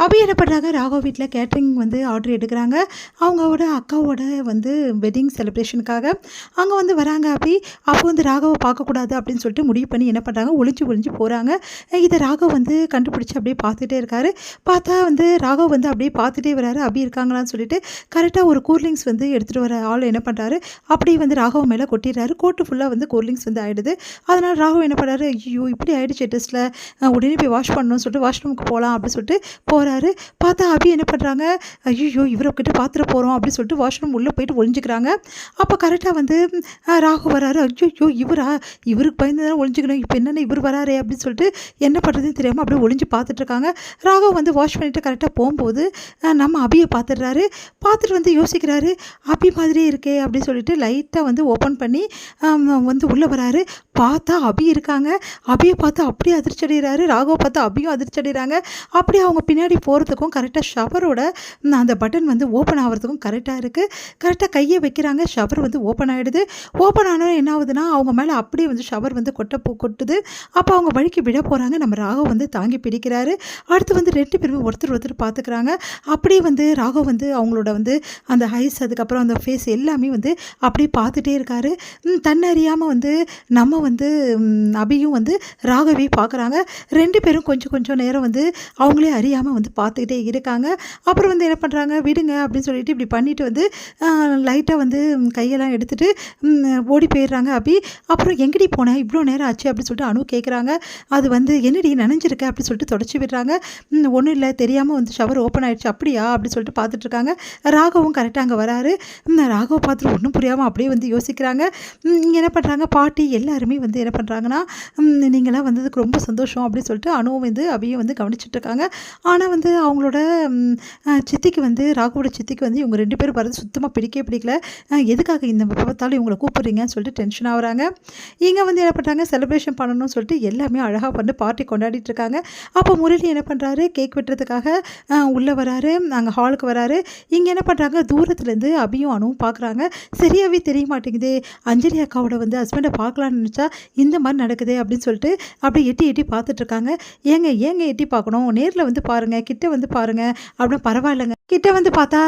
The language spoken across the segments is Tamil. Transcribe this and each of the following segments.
அபி என்ன பண்ணுறாங்க, ராகவ் வீட்டில் கேட்ரிங் வந்து ஆர்டர் எடுக்கிறாங்க. அவங்களோட அக்காவோட வந்து வெட்டிங் செலிப்ரேஷனுக்காக அங்கே வந்து வராங்க அபி. அப்போ வந்து ராகவை பார்க்கக்கூடாது அப்படின்னு சொல்லிட்டு முடிவு பண்ணி என்ன பண்ணுறாங்க, ஒளிஞ்சு ஒளிஞ்சு போகிறாங்க. இதை ராகவ் வந்து கண்டுபிடிச்சி அப்படியே பார்த்துட்டே இருக்காரு. பார்த்தா வந்து ராகவ் வந்து அப்படியே பார்த்துட்டே வராரு, அபி இருக்காங்களான்னு சொல்லிட்டு. கரெக்டாக ஒரு கூல்ட்ரிங்க்ஸ் வந்து எடுத்துகிட்டு வர ஆள் என்ன பண்ணுறாரு, அப்படியே வந்து ராகவ் மேலே கொட்டிடுறாரு. கோட்டு ஃபுல்லாக வந்து கூல்ட்ரிங்க்ஸ் வந்து ஆகிடுது. அதனால் ராகவ் என்ன பண்ணுறாரு, ஐயோ இப்படி ஆகிடுச்சு ட்ரெஸ்ஸில், உடனே போய் வாஷ் பண்ணணும்னு சொல்லிட்டு வாஷ்ரூமுக்கு போகலாம் அப்படின்னு சொல்லிட்டு போகிறாரு. பார்த்தா அபி என்ன பண்ணுறாங்க, ஐயோ இவரை கிட்ட பார்த்துட போகிறோம் அப்படின்னு சொல்லிட்டு வாஷ்ரூம் உள்ளே போயிட்டு ஒளிஞ்சிக்கிறாங்க. அப்போ கரெக்டாக வந்து ராகு வராரு. ஐயோ இவருக்கு பயந்து தான் ஒளிஞ்சிக்கணும், இப்போ என்னென்ன இவர் வராரே அப்படின்னு சொல்லிட்டு என்ன பண்ணுறதுன்னு தெரியாமல் அப்படியே ஒளிஞ்சு பார்த்துட்ருக்காங்க. ராகவ் வந்து வாஷ் பண்ணிவிட்டு கரெக்டாக போகும்போது நம்ம அபியை பார்த்துடுறாரு. பார்த்துட்டு வந்து யோசிக்கிறாரு, அபி மாதிரி இருக்கே அப்படின்னு சொல்லிட்டு லைட்டாக வந்து ஓப்பன் பண்ணி வந்து உள்ளே வராரு. பார்த்தா அபி இருக்காங்க. அபியை பார்த்து அப்படியே அதிர்ச்சி அடைகிறாரு. ராகவை பார்த்து அபியும் அதிர்ச்சி அடைகிறாங்க. அப்படியே அவங்க பின்னாடி போகிறதுக்கும் கரெக்டாக ஷவரோட அந்த பட்டன் வந்து ஓப்பன் ஆகிறதுக்கும் கரெக்டாக இருக்குது. கரெக்டாக கையை வைக்கிறாங்க, ஷவர் வந்து ஓப்பன் ஆகிடுது. ஓப்பன் ஆனால் என்ன ஆகுதுன்னா, அவங்க மேலே அப்படியே வந்து ஷவர் வந்து கொட்டுது. அப்போ அவங்க வழிக்கு விட போகிறாங்க. நம்ம ராகவ் வந்து தாங்கி பிடிக்கிறாரு. அடுத்து வந்து 2 பேருமே ஒருத்தர் பார்த்துக்கிறாங்க. அப்படியே வந்து ராகவ் வந்து அவங்களோட வந்து அந்த ஐஸ், அதுக்கப்புறம் அந்த ஃபேஸ் எல்லாமே வந்து அப்படியே பார்த்துட்டே இருக்காரு. தன்னறியாமல் வந்து நம்ம வந்து அபியும் வந்து ராகவே பார்க்குறாங்க. 2 பேரும் கொஞ்சம் நேரம் வந்து அவங்களே அறியாமல் வந்து பார்த்துக்கிட்டே இருக்காங்க. அப்புறம் வந்து என்ன பண்ணுறாங்க, விடுங்க அப்படின்னு சொல்லிட்டு இப்படி பண்ணிவிட்டு வந்து லைட்டாக வந்து கையெல்லாம் எடுத்துகிட்டு ஓடி போயிடுறாங்க அபி. அப்புறம் எங்கடி போனேன், இவ்வளோ நேரம் ஆச்சு அப்படின்னு சொல்லிட்டு அனு கேட்குறாங்க. அது வந்து என்னடி நனைஞ்சிருக்க அப்படின்னு சொல்லிட்டு தொடச்சி விடுறாங்க. ஒன்றும் இல்லை, தெரியாமல் வந்து ஷவர் ஓப்பன் ஆகிடுச்சு. அப்படியா அப்படின்னு சொல்லிட்டு பார்த்துட்ருக்காங்க. ராகவும் கரெக்டாக அங்கே வராரு. ராகவை பார்த்துட்டு ஒன்றும் புரியாமல் அப்படியே வந்து யோசிக்கிறாங்க. என்ன பண்ணுறாங்க, பாட்டி எல்லாருமே வந்து என்ன பண்ணுறாங்கன்னா, நீங்களாம் வந்ததுக்கு ரொம்ப சந்தோஷம் அப்படின்னு சொல்லிட்டு அனுவும் வந்து அபியும் வந்து கவனிச்சிட்ருக்காங்க. ஆனால் வந்து அவங்களோட சித்திக்கு வந்து ராகுவோட சித்திக்கு வந்து இவங்க 2 பேரும் வரது சுத்தமாக பிடிக்கல. எதுக்காக இந்த பார்த்தாலும் இவங்களை கூப்பிட்றீங்கன்னு சொல்லிட்டு டென்ஷன் ஆகுறாங்க. இங்கே வந்து என்ன பண்ணுறாங்க, செலிப்ரேஷன் பண்ணணும்னு சொல்லிட்டு எல்லாமே அழகாக பண்ணி பார்ட்டி கொண்டாடிட்டு இருக்காங்க. அப்போ முரளி என்ன பண்ணுறாரு, கேக் வெட்டுறதுக்காக உள்ளே வராரு, அங்கே ஹாலுக்கு வராரு. இங்கே என்ன பண்ணுறாங்க, தூரத்துலேருந்து அபியும் அனுவும் பார்க்குறாங்க. சரியாகவே தெரிய மாட்டேங்குது, அஞ்சலி அக்காவோட வந்து ஹஸ்பண்டை பார்க்கலான்னு நினச்சா இந்த மாதிரி நடக்குது அப்படின்னு சொல்லிட்டு அப்படியே எட்டி பார்த்துட்ருக்காங்க. ஏங்க எட்டி பார்க்கணும், நேரில் வந்து பாருங்கள், கிட்ட வந்து பாருங்கள் அப்படின்னா பரவாயில்லைங்க. கிட்ட வந்து பார்த்தா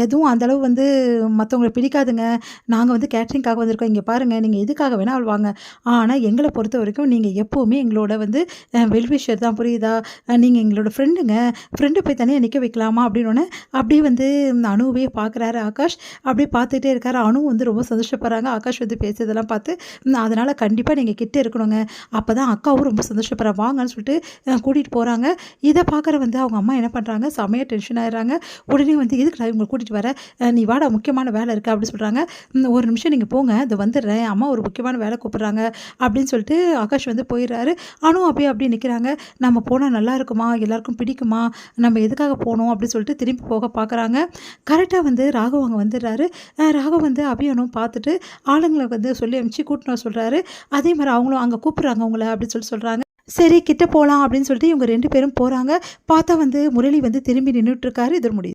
எதுவும் அந்தளவு வந்து மற்றவங்களை பிடிக்காதுங்க. நாங்கள் வந்து கேட்ரிங்காக வந்திருக்கோம், இங்கே பாருங்கள், நீங்கள் எதுக்காக வேணால் வாங்க. ஆனால் எங்களை பொறுத்த வரைக்கும் நீங்கள் எப்போவுமே எங்களோட வந்து வெல்விஷர் தான், புரியுதா? நீங்கள் எங்களோட ஃப்ரெண்டு போய் தனியாக நிற்க வைக்கலாமா அப்படின்னு அப்படியே வந்து அணுவே பார்க்குறாரு ஆகாஷ். அப்படியே பார்த்துட்டே இருக்காரு. அணு வந்து ரொம்ப சந்தோஷப்படுறாங்க ஆகாஷ் வந்து பேசுறதெல்லாம் பார்த்து. அதனால் கண்டிப்பாக நீங்கள் கிட்டே இருக்கணுங்க, அப்போ தான் அக்காவும் ரொம்ப சந்தோஷப்படுறா, வாங்கன்னு சொல்லிட்டு கூட்டிகிட்டு போகிறாங்க. இதை பார்க்குற வந்து அவங்க அம்மா என்ன பண்ணுறாங்க, செமையாக டென்ஷன் ஆகிடுறாங்க. உடனே வந்து எதுக்கு இவங்களை கூட்டிகிட்டு வர, நீ வாடா, முக்கியமான வேலை இருக்குது அப்படின்னு சொல்கிறாங்க. ஒரு நிமிஷம் நீங்கள் போங்க, அது வந்துடுறேன், அம்மா ஒரு முக்கியமான வேலை கூப்பிட்றாங்க அப்படின்னு சொல்லிட்டு ஆகாஷ் வந்து போயிடுறாரு. அனு அப்படியே நிற்கிறாங்க. நம்ம போனால் நல்லா இருக்குமா, எல்லாருக்கும் பிடிக்குமா, நம்ம எதுக்காக போகணும் அப்படின்னு சொல்லிட்டு திரும்பி போக பார்க்குறாங்க. கரெக்டாக வந்து ராகவ் அங்கே வந்துடுறாரு. ராகவ் வந்து அபியனும் பார்த்துட்டு ஆளுங்களை வந்து சொல்லி அனுப்பிச்சு கூட்டினு சொல்கிறாரு. அதே மாதிரி அவங்களும் அங்கே கூப்பிட்றாங்க அவங்கள அப்படின்னு சொல்கிறாங்க. சரி கிட்ட போகலாம் அப்படின்னு சொல்லிட்டு இவங்க 2 பேரும் போகிறாங்க. பார்த்தா வந்து முரளி வந்து திரும்பி நின்றுட்டுருக்காரு. இது முடியுது.